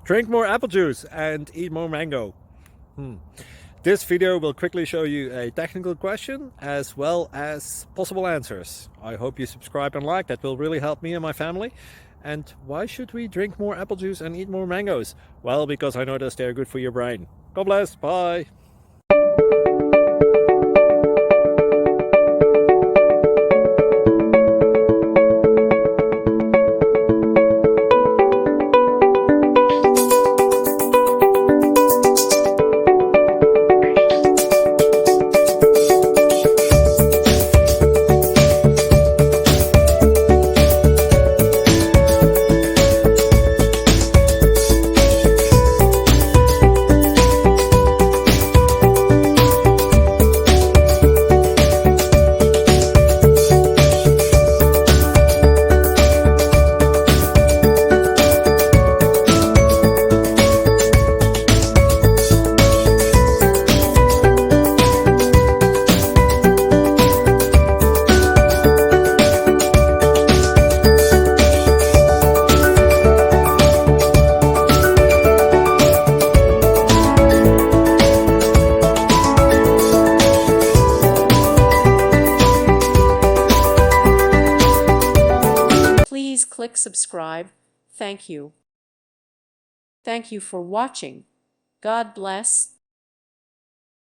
Drink more apple juice and eat more mango. This video will quickly show you a technical question as well as possible answers. I hope you subscribe and like, that will really help me and my family. And why should we drink more apple juice and eat more mangoes? Well, because I noticed they're good for your brain. God bless, bye! Please click subscribe. Thank you. Thank you for watching. God bless.